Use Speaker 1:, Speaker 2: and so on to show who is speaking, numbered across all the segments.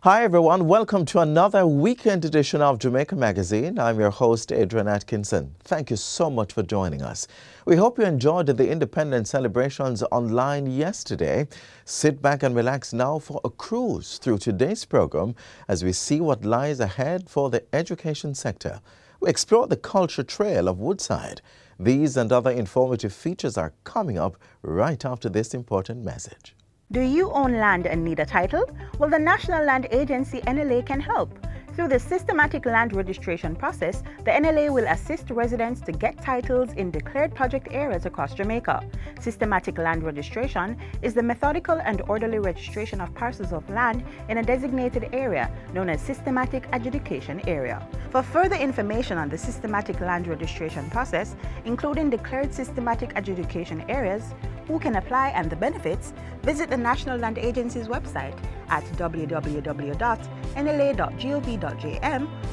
Speaker 1: Hi everyone, welcome to another weekend edition of Jamaica Magazine. I'm your host, Adrian Atkinson. Thank you so much for joining us. We hope you enjoyed the independence celebrations online yesterday. Sit back and relax now for a cruise through today's program as we see what lies ahead for the education sector. We explore the culture trail of Woodside. These and other informative features are coming up right after this important message.
Speaker 2: Do you own land and need a title? Well, the National Land Agency NLA can help. Through the systematic land registration process, the NLA will assist residents to get titles in declared project areas across Jamaica. Systematic land registration is the methodical and orderly registration of parcels of land in a designated area known as systematic adjudication area. For further information on the systematic land registration process, including declared systematic adjudication areas, who can apply and the benefits, visit the National Land Agency's website at www.nla.gov.jm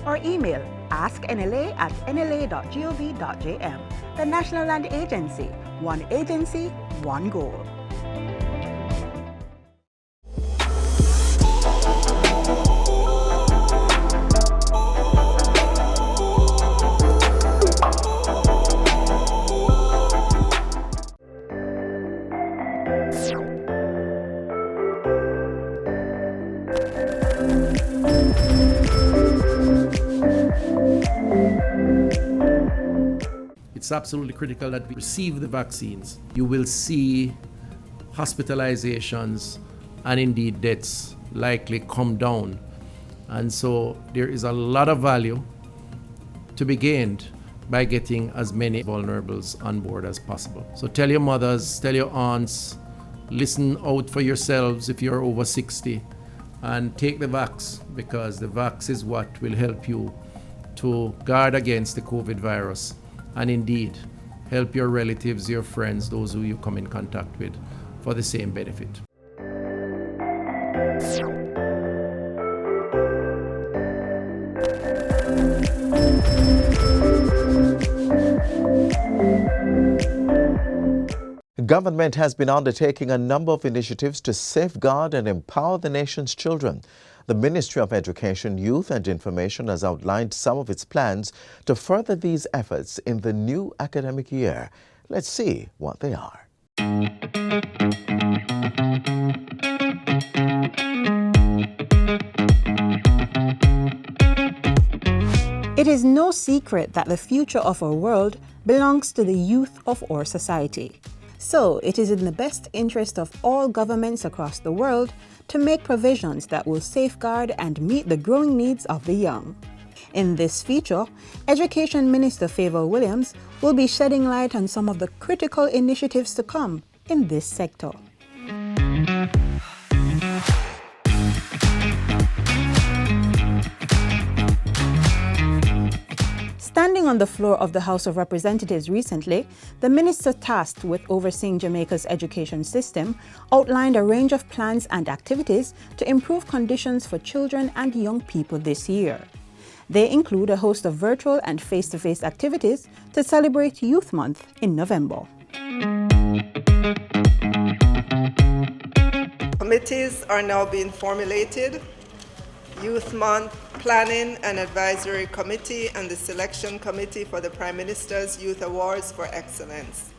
Speaker 2: or email asknla@nla.gov.jm. The National Land Agency, one agency, one goal.
Speaker 3: It's absolutely critical that we receive the vaccines. You will see hospitalizations and indeed deaths likely come down. And so there is a lot of value to be gained by getting as many vulnerables on board as possible. So tell your mothers, tell your aunts, listen out for yourselves if you're over 60 and take the vax, because the vax is what will help you to guard against the COVID virus and indeed help your relatives, your friends, those who you come in contact with for the same benefit.
Speaker 1: The government has been undertaking a number of initiatives to safeguard and empower the nation's children. The Ministry of Education, Youth and Information has outlined some of its plans to further these efforts in the new academic year. Let's see what they are.
Speaker 2: It is no secret that the future of our world belongs to the youth of our society. So it is in the best interest of all governments across the world to make provisions that will safeguard and meet the growing needs of the young. In this feature, Education Minister Favour Williams will be shedding light on some of the critical initiatives to come in this sector. Standing on the floor of the House of Representatives recently, the minister tasked with overseeing Jamaica's education system outlined a range of plans and activities to improve conditions for children and young people this year. They include a host of virtual and face-to-face activities to celebrate Youth Month in November.
Speaker 4: Committees are now being formulated. Youth Month Planning and Advisory Committee and the Selection Committee for the Prime Minister's Youth Awards for Excellence.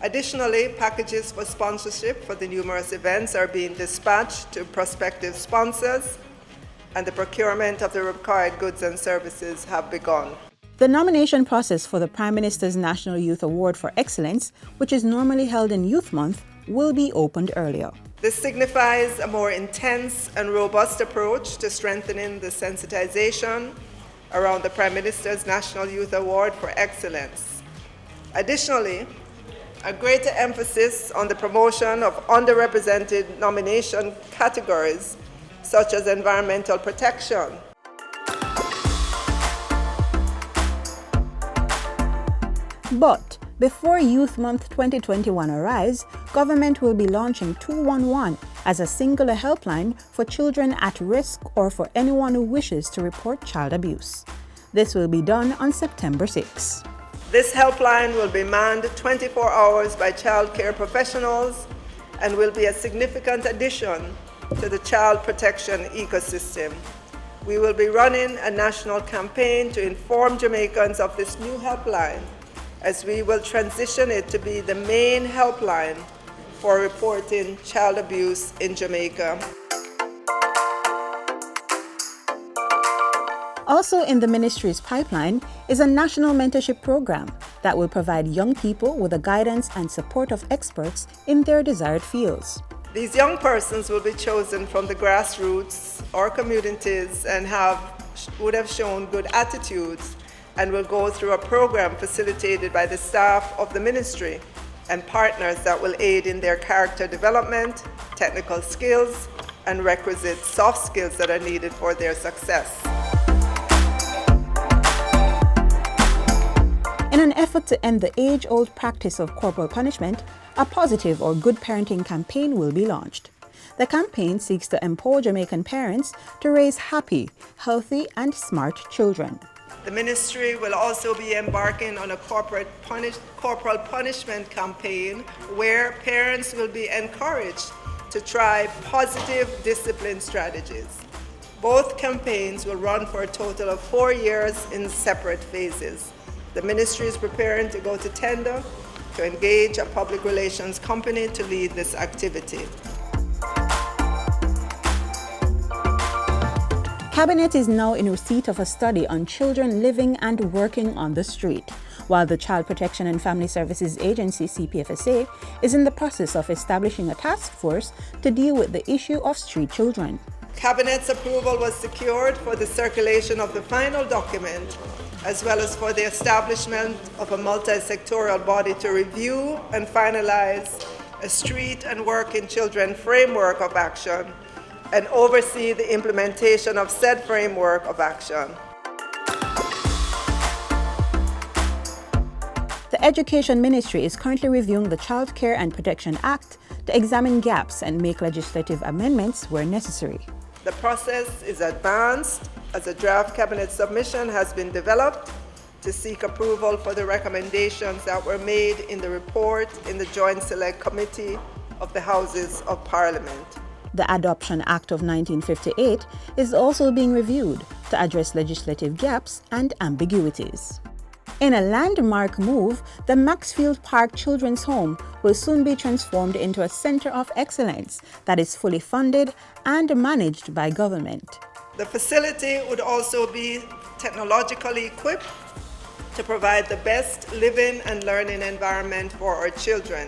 Speaker 4: Additionally, packages for sponsorship for the numerous events are being dispatched to prospective sponsors, and the procurement of the required goods and services have begun.
Speaker 2: The nomination process for the Prime Minister's National Youth Award for Excellence, which is normally held in Youth Month, will be opened earlier.
Speaker 4: This signifies a more intense and robust approach to strengthening the sensitization around the Prime Minister's National Youth Award for Excellence. Additionally, a greater emphasis on the promotion of underrepresented nomination categories, such as environmental protection.
Speaker 2: But before Youth Month 2021 arrives, government will be launching 211 as a singular helpline for children at risk or for anyone who wishes to report child abuse. This will be done on September 6.
Speaker 4: This helpline will be manned 24 hours by child care professionals and will be a significant addition to the child protection ecosystem. We will be running a national campaign to inform Jamaicans of this new helpline, as we will transition it to be the main helpline for reporting child abuse in Jamaica.
Speaker 2: Also in the ministry's pipeline is a national mentorship program that will provide young people with the guidance and support of experts in their desired fields.
Speaker 4: These young persons will be chosen from the grassroots or communities and would have shown good attitudes and will go through a program facilitated by the staff of the ministry and partners that will aid in their character development, technical skills, and requisite soft skills that are needed for their success.
Speaker 2: In an effort to end the age-old practice of corporal punishment, a positive or good parenting campaign will be launched. The campaign seeks to empower Jamaican parents to raise happy, healthy, and smart children.
Speaker 4: The ministry will also be embarking on a corporal punishment campaign where parents will be encouraged to try positive discipline strategies. Both campaigns will run for a total of 4 years in separate phases. The ministry is preparing to go to tender to engage a public relations company to lead this activity.
Speaker 2: Cabinet is now in receipt of a study on children living and working on the street, while the Child Protection and Family Services Agency, CPFSA, is in the process of establishing a task force to deal with the issue of street children.
Speaker 4: Cabinet's approval was secured for the circulation of the final document, as well as for the establishment of a multi-sectoral body to review and finalize a street and working children framework of action and oversee the implementation of said framework of action.
Speaker 2: The Education Ministry is currently reviewing the Child Care and Protection Act to examine gaps and make legislative amendments where necessary.
Speaker 4: The process is advanced as a draft cabinet submission has been developed to seek approval for the recommendations that were made in the report in the Joint Select Committee of the Houses of Parliament.
Speaker 2: The Adoption Act of 1958 is also being reviewed to address legislative gaps and ambiguities. In a landmark move, the Maxfield Park Children's Home will soon be transformed into a center of excellence that is fully funded and managed by government.
Speaker 4: The facility would also be technologically equipped to provide the best living and learning environment for our children.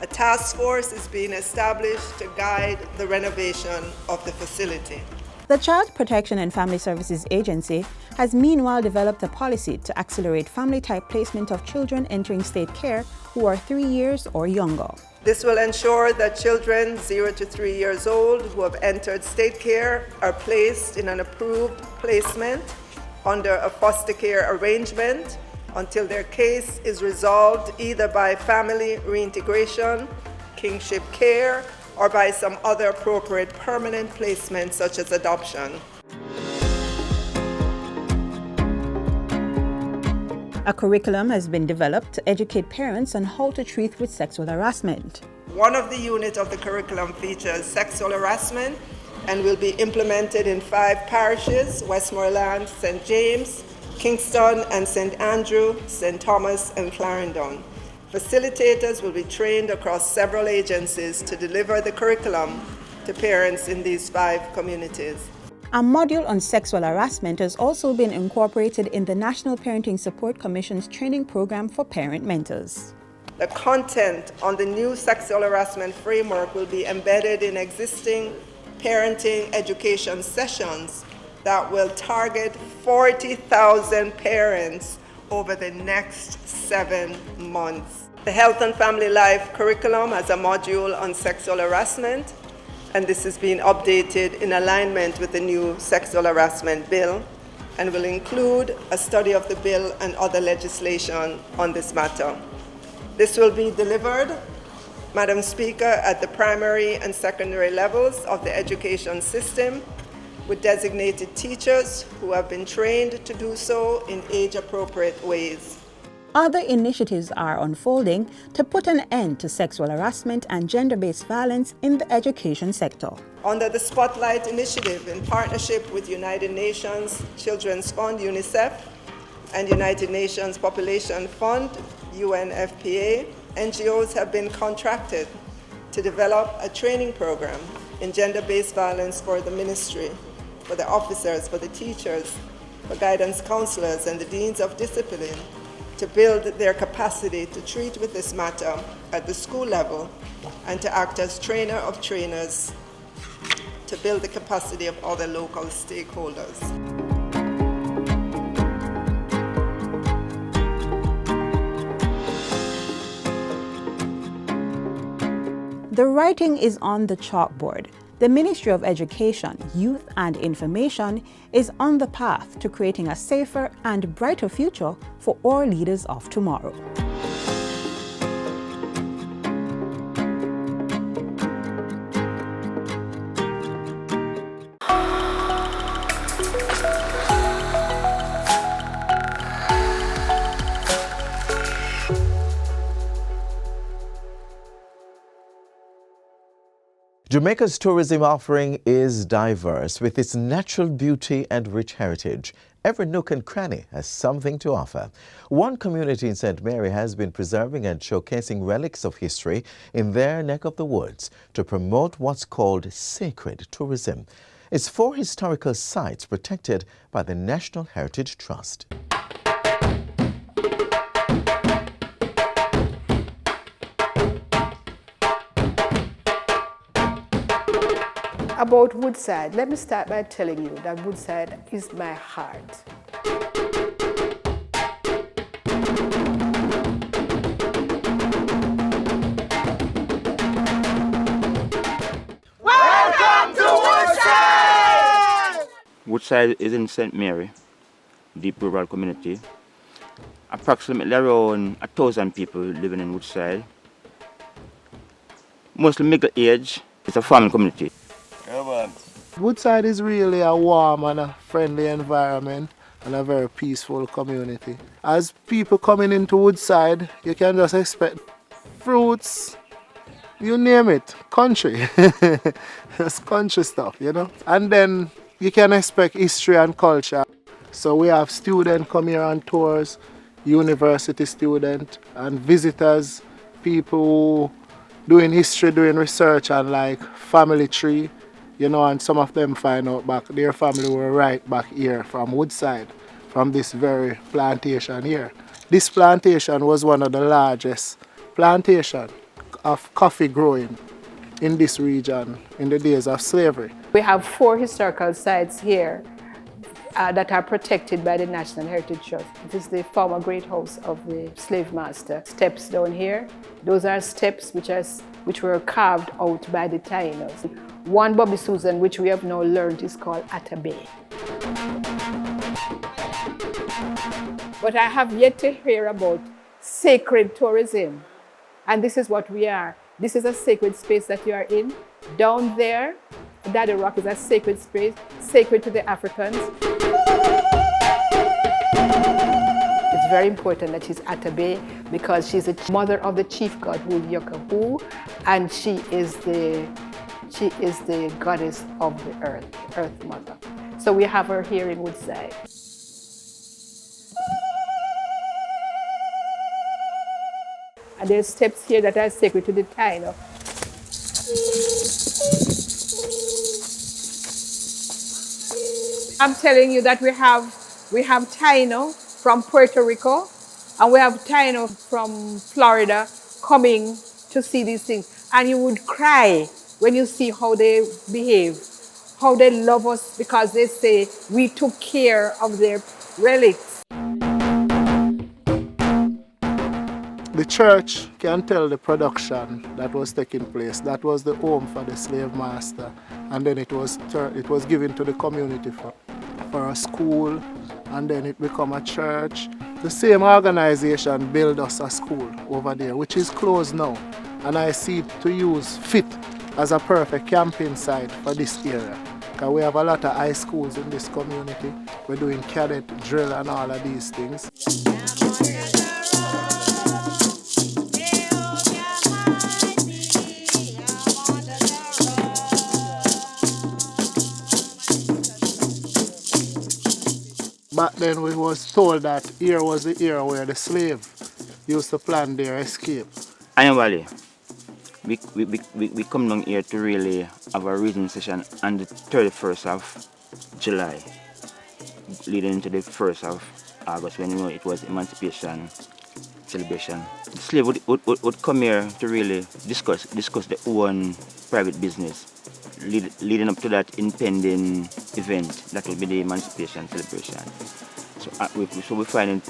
Speaker 4: A task force is being established to guide the renovation of the facility.
Speaker 2: The Child Protection and Family Services Agency has meanwhile developed a policy to accelerate family-type placement of children entering state care who are 3 years or younger.
Speaker 4: This will ensure that children 0 to 3 years old who have entered state care are placed in an approved placement under a foster care arrangement until their case is resolved either by family reintegration, kingship care, or by some other appropriate permanent placement such as adoption.
Speaker 2: A curriculum has been developed to educate parents on how to treat with sexual harassment.
Speaker 4: One of the units of the curriculum features sexual harassment and will be implemented in 5 parishes: Westmoreland, St. James, Kingston and St. Andrew, St. Thomas and Clarendon. Facilitators will be trained across several agencies to deliver the curriculum to parents in these 5 communities.
Speaker 2: A module on sexual harassment has also been incorporated in the National Parenting Support Commission's training program for parent mentors.
Speaker 4: The content on the new sexual harassment framework will be embedded in existing parenting education sessions that will target 40,000 parents over the next 7 months. The Health and Family Life curriculum has a module on sexual harassment, and this is being updated in alignment with the new sexual harassment bill and will include a study of the bill and other legislation on this matter. This will be delivered, Madam Speaker, at the primary and secondary levels of the education system with designated teachers who have been trained to do so in age-appropriate ways.
Speaker 2: Other initiatives are unfolding to put an end to sexual harassment and gender-based violence in the education sector.
Speaker 4: Under the Spotlight Initiative, in partnership with United Nations Children's Fund, UNICEF, and United Nations Population Fund, UNFPA, NGOs have been contracted to develop a training program in gender-based violence for the ministry, for the officers, for the teachers, for guidance counselors, and the deans of discipline, to build their capacity to treat with this matter at the school level and to act as trainer of trainers to build the capacity of other local stakeholders.
Speaker 2: The writing is on the chalkboard. The Ministry of Education, Youth and Information is on the path to creating a safer and brighter future for all leaders of tomorrow.
Speaker 1: Jamaica's tourism offering is diverse with its natural beauty and rich heritage. Every nook and cranny has something to offer. One community in St. Mary has been preserving and showcasing relics of history in their neck of the woods to promote what's called sacred tourism. It's 4 historical sites protected by the National Heritage Trust.
Speaker 5: About Woodside, let me start by telling you that Woodside is my heart.
Speaker 6: Welcome to Woodside!
Speaker 7: Woodside is in St. Mary, deep rural community. Approximately around 1,000 people living in Woodside. Mostly middle age. It's a farming community.
Speaker 6: Woodside is really a warm and a friendly environment and a very peaceful community. As people coming into Woodside, you can just expect fruits, you name it, country. It's country stuff, you know. And then you can expect history and culture. So we have students come here on tours, university students and visitors, people who doing history, doing research and like family tree. You know, and some of them find out back their family were right back here from Woodside, from this very plantation here. This plantation was one of the largest plantations of coffee growing in this region in the days of slavery.
Speaker 5: We have 4 historical sites here that are protected by the National Heritage Trust. It is the former great house of the slave master. Steps down here, those are steps which were carved out by the Tainos. One Bobby Susan, which we have now learned, is called Atabay. But I have yet to hear about sacred tourism. And this is what we are. This is a sacred space that you are in. Down there, Daddy Rock is a sacred space, sacred to the Africans. It's very important that she's Atabay because she's the mother of the chief god who is Yokahu, and she is the goddess of the earth mother. So we have her here in Woodside. And there's steps here that are sacred to the Taino. I'm telling you that we have Taino from Puerto Rico, and we have Taino from Florida coming to see these things. And you would cry when you see how they behave, how they love us because they say we took care of their relics.
Speaker 6: The church can tell the production that was taking place. That was the home for the slave master, and then it was given to the community for a school, and then it became a church. The same organization built us a school over there, which is closed now, and I see it to use fit as a perfect camping site for this area. Because we have a lot of high schools in this community. We're doing cadet drill and all of these things. back then we was told that here was the era where the slave used to plan their escape.
Speaker 7: Annually, we come down here to really have a reading session on the 31st of July, leading into the 1st of August, when it was Emancipation celebration. The slave would come here to really discuss their own private business, leading up to that impending event that will be the Emancipation celebration. So we find it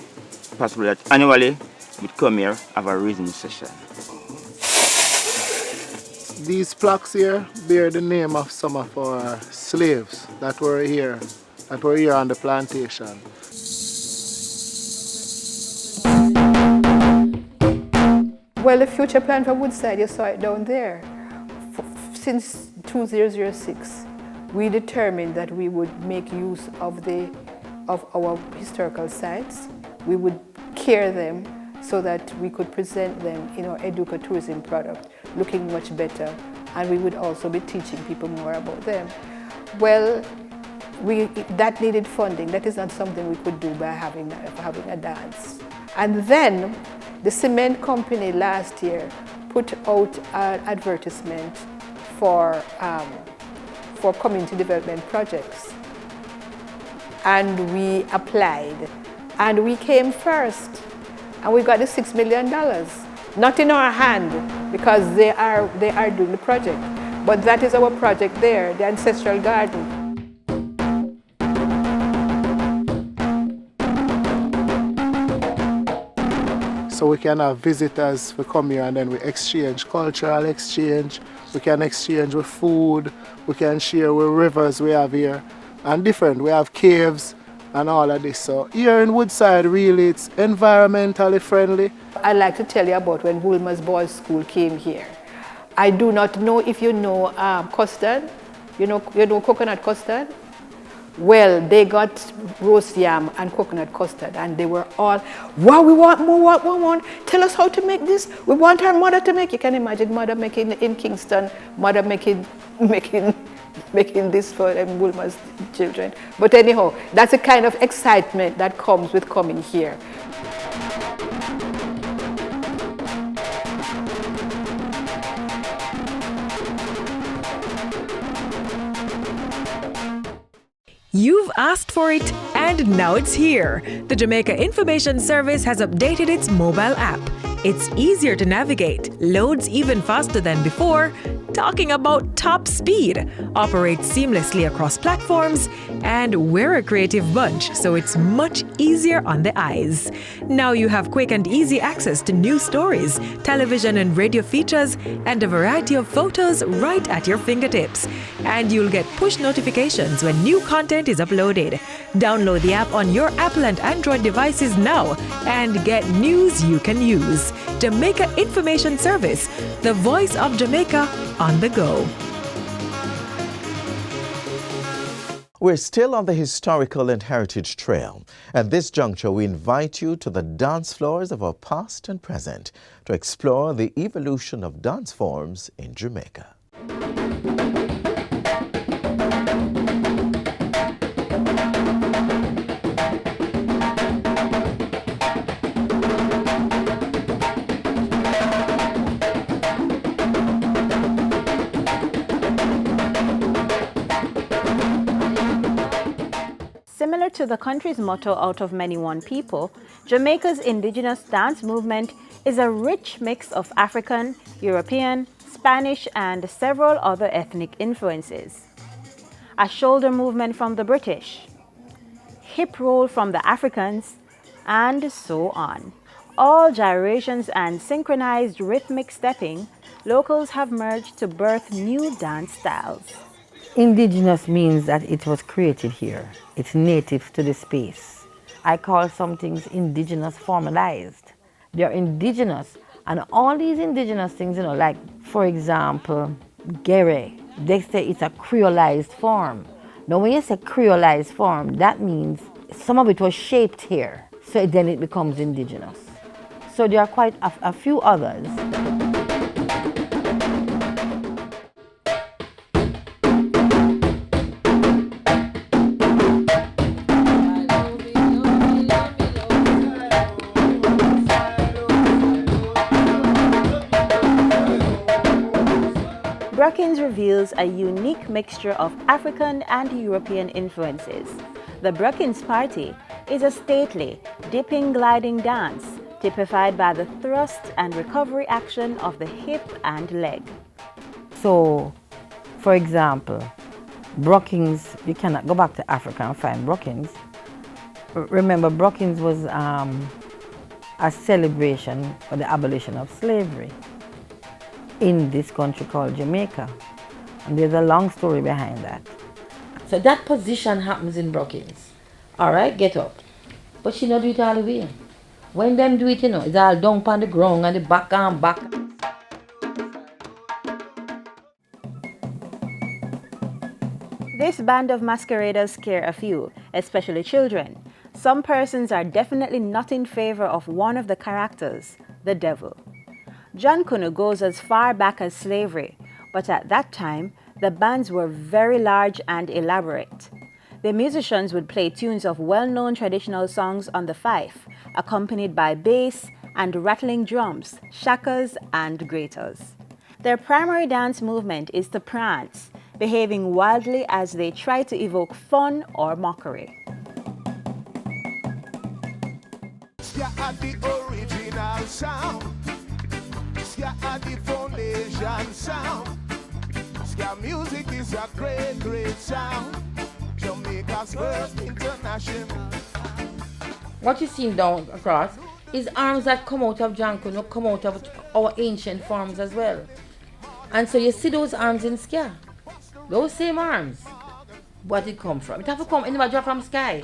Speaker 7: possible that annually we'd come here, have a reading session.
Speaker 6: These plaques here bear the name of some of our slaves that were here on the plantation.
Speaker 5: Well, the future plan for Woodside, you saw it down there. Since 2006, we determined that we would make use of our historical sites. We would care them so that we could present them in our educo-tourism product, looking much better, and we would also be teaching people more about them. Well, that needed funding. That is not something we could do by having a dance. And then the cement company last year put out an advertisement for community development projects. And we applied, and we came first. And we got the $6 million, not in our hand, because they are doing the project. But that is our project there, the ancestral garden.
Speaker 6: So we can have visitors who come here and then we exchange, cultural exchange, we can exchange with food, we can share with rivers we have here, and different, we have caves and all of this. So here in Woodside, really, it's environmentally friendly.
Speaker 5: I'd like to tell you about when Woolmer's Boys School came here. I do not know if you know custard, you know coconut custard? Well, they got roast yam and coconut custard, and they were all, wow, we want more, what we want. Tell us how to make this. We want our mother to make. You can imagine mother making in Kingston, mother making this for them Woolmer's children. But anyhow, that's a kind of excitement that comes with coming here.
Speaker 8: You've asked for it, and now it's here. The Jamaica Information Service has updated its mobile app. It's easier to navigate, loads even faster than before, talking about top speed, operates seamlessly across platforms, and we're a creative bunch, so it's much easier on the eyes. Now you have quick and easy access to news stories, television and radio features, and a variety of photos right at your fingertips. And you'll get push notifications when new content is uploaded. Download the app on your Apple and Android devices now and get news you can use. Jamaica Information Service, the voice of Jamaica on the go.
Speaker 1: We're still on the historical and heritage trail. At this juncture, we invite you to the dance floors of our past and present to explore the evolution of dance forms in Jamaica.
Speaker 2: Similar to the country's motto, out of many one people, Jamaica's indigenous dance movement is a rich mix of African, European, Spanish, and several other ethnic influences. A shoulder movement from the British, hip roll from the Africans, and so on. All gyrations and synchronized rhythmic stepping, locals have merged to birth new dance styles.
Speaker 9: Indigenous means that it was created here. It's native to the space. I call some things indigenous formalized. They're indigenous, and all these indigenous things, like, for example, gere, they say it's a creolized form. Now, when you say creolized form, that means some of it was shaped here, so then it becomes indigenous. So there are quite a few others.
Speaker 2: Brookings reveals a unique mixture of African and European influences. The Brookings Party is a stately, dipping, gliding dance typified by the thrust and recovery action of the hip and leg.
Speaker 9: So, for example, Brookings, you cannot go back to Africa and find Brookings. Remember, Brookings was a celebration for the abolition of slavery in this country called Jamaica. And there's a long story behind that. So that position happens in Brookings. All right, get up. But she not do it all the way. When them do it, it's all down on the ground and the back and back.
Speaker 2: This band of masqueraders scare a few, especially children. Some persons are definitely not in favor of one of the characters, the devil. John Kunu goes as far back as slavery, but at that time, the bands were very large and elaborate. The musicians would play tunes of well-known traditional songs on the fife, accompanied by bass and rattling drums, shakas and graters. Their primary dance movement is to prance, behaving wildly as they try to evoke fun or mockery.
Speaker 10: Ska are the original sound. Ska are the foundation sound. Ska music is a great, great sound. Jamaica's first international.
Speaker 9: What you see down across is arms that come out of Jankuno, come out of our ancient forms as well. And so you see those arms in Ska. Those same arms. What it come from? It have to come anywhere from sky.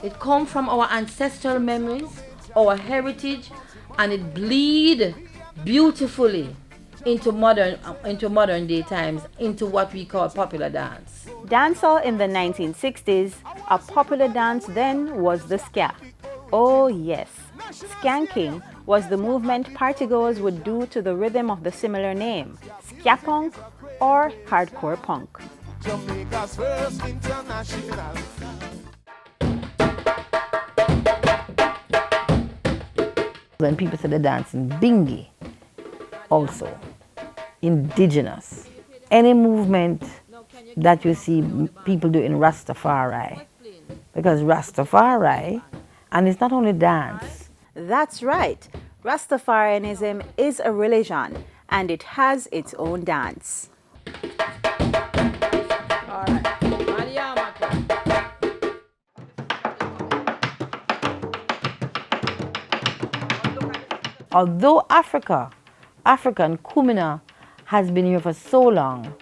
Speaker 9: It come from our ancestral memories, our heritage, and it bleed beautifully into modern day times, into what we call popular dance.
Speaker 2: Dancehall in the 1960s, a popular dance then was the ska. Oh yes, skanking was the movement partygoers would do to the rhythm of the similar name, ska punk or hardcore punk.
Speaker 10: Jamaica's first international.
Speaker 9: When people say they're dancing bingy, also indigenous. Any movement that you see people do in Rastafari, because Rastafari, and it's not only dance.
Speaker 2: That's right, Rastafarianism is a religion and it has its own dance.
Speaker 9: Although African Kumina has been here for so long,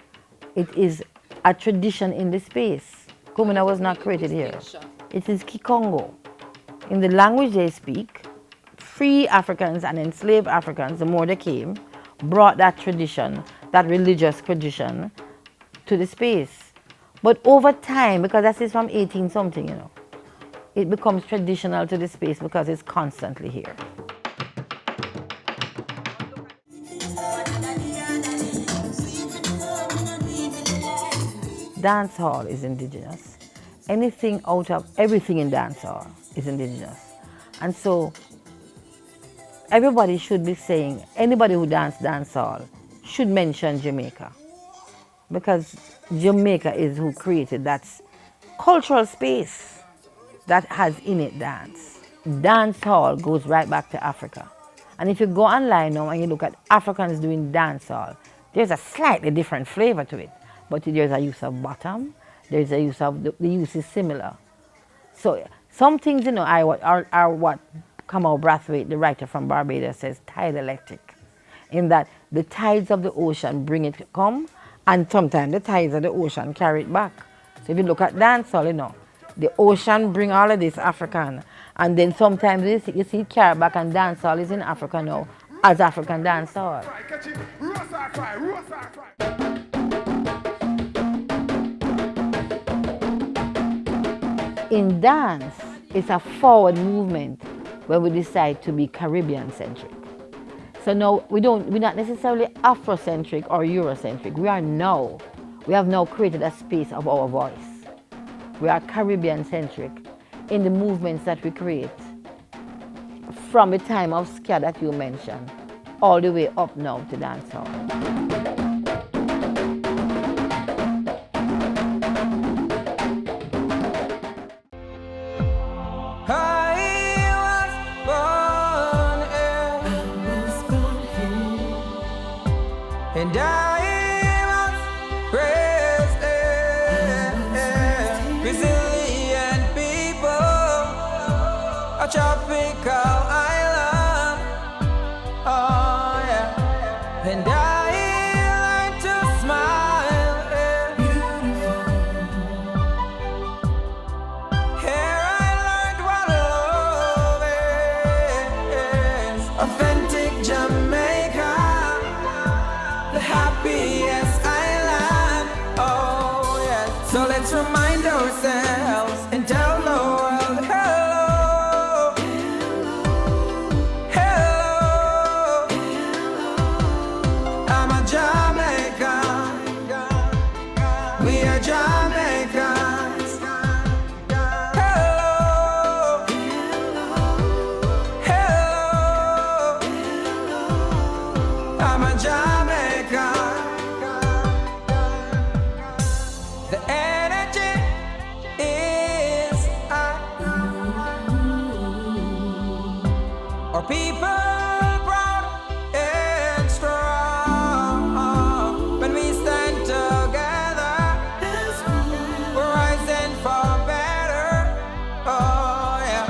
Speaker 9: it is a tradition in the space. Kumina was not created here. It is Kikongo. In the language they speak, free Africans and enslaved Africans, the more they came, brought that tradition, that religious tradition, to the space. But over time, because that is from 18 something, it becomes traditional to the space because it's constantly here. Dancehall is indigenous. Everything in dancehall is indigenous. And so everybody should be saying, anybody who dances dancehall should mention Jamaica. Because Jamaica is who created that cultural space that has in it dance. Dancehall goes right back to Africa. And if you go online now and you look at Africans doing dancehall, there's a slightly different flavor to it. But there's a use of bottom, there's a use of, the use is similar. So some things, are what Kamau Brathwaite, the writer from Barbados, says tide electric. In that the tides of the ocean bring it come, and sometimes the tides of the ocean carry it back. So if you look at dancehall, the ocean bring all of this African, and then sometimes you see it carry back, and dancehall is in Africa now as African dancehall. In dance, it's a forward movement where we decide to be Caribbean-centric. So now we're not necessarily Afrocentric or Eurocentric. We have now created a space of our voice. We are Caribbean-centric in the movements that we create. From the time of ska that you mentioned, all the way up now to dancehall.
Speaker 11: and I must praise them. Resilient people, a tropical island. Oh yeah, and I learned to smile. Here I learned what love is. Authentic Jamaica, the happiest island. Oh yes. So let's remind ourselves and tell the world hello, hello. I'm a Jamaican. We are Jamaicans. Hello, hello. I'm a Jamaican. The energy is our people proud and strong. When we stand together, we're rising for better. Oh yeah.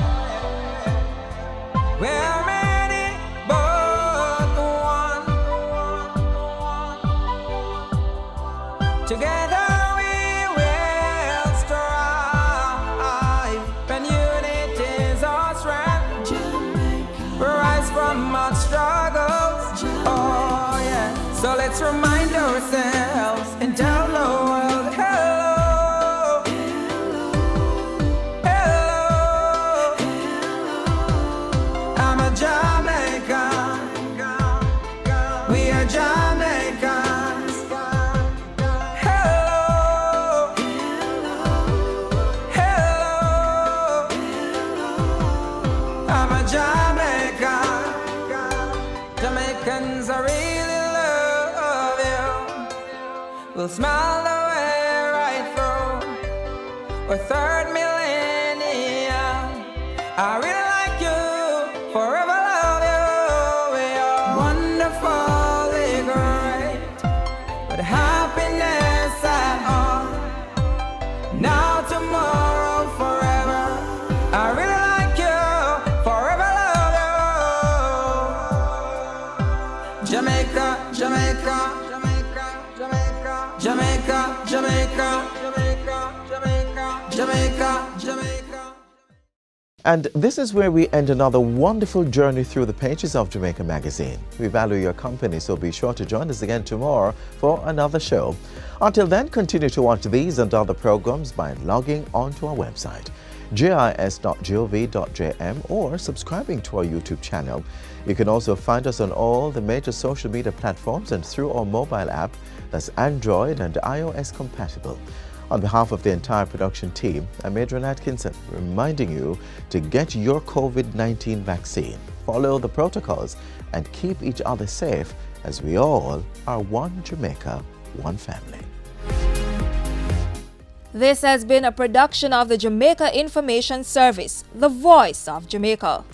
Speaker 11: We're many but one. Together we will strive. When unity is our strength, we rise from much struggles. Oh yeah. So let's remind ourselves and tell the world hello, hello. I'm a Jamaican. We are Jamaicans. Hello, hello. I'm a Jamaican. Jamaicans, I really love you. We'll smile the way right through. We're third millennium. I really like you, forever love you. We are wonderfully great, with happiness at all. Now, tomorrow, forever. I really like you, forever love you. Jamaica, Jamaica, Jamaica, Jamaica, Jamaica, Jamaica, Jamaica, Jamaica, Jamaica.
Speaker 1: And this is where we end another wonderful journey through the pages of Jamaica Magazine. We value your company, so be sure to join us again tomorrow for another show. Until then, continue to watch these and other programs by logging onto our website, jis.gov.jm, or subscribing to our YouTube channel. You can also find us on all the major social media platforms and through our mobile app that's Android and iOS compatible. On behalf of the entire production team, I'm Adrian Atkinson, reminding you to get your COVID-19 vaccine, follow the protocols, and keep each other safe, as we all are one Jamaica, one family.
Speaker 12: This has been a production of the Jamaica Information Service, the voice of Jamaica.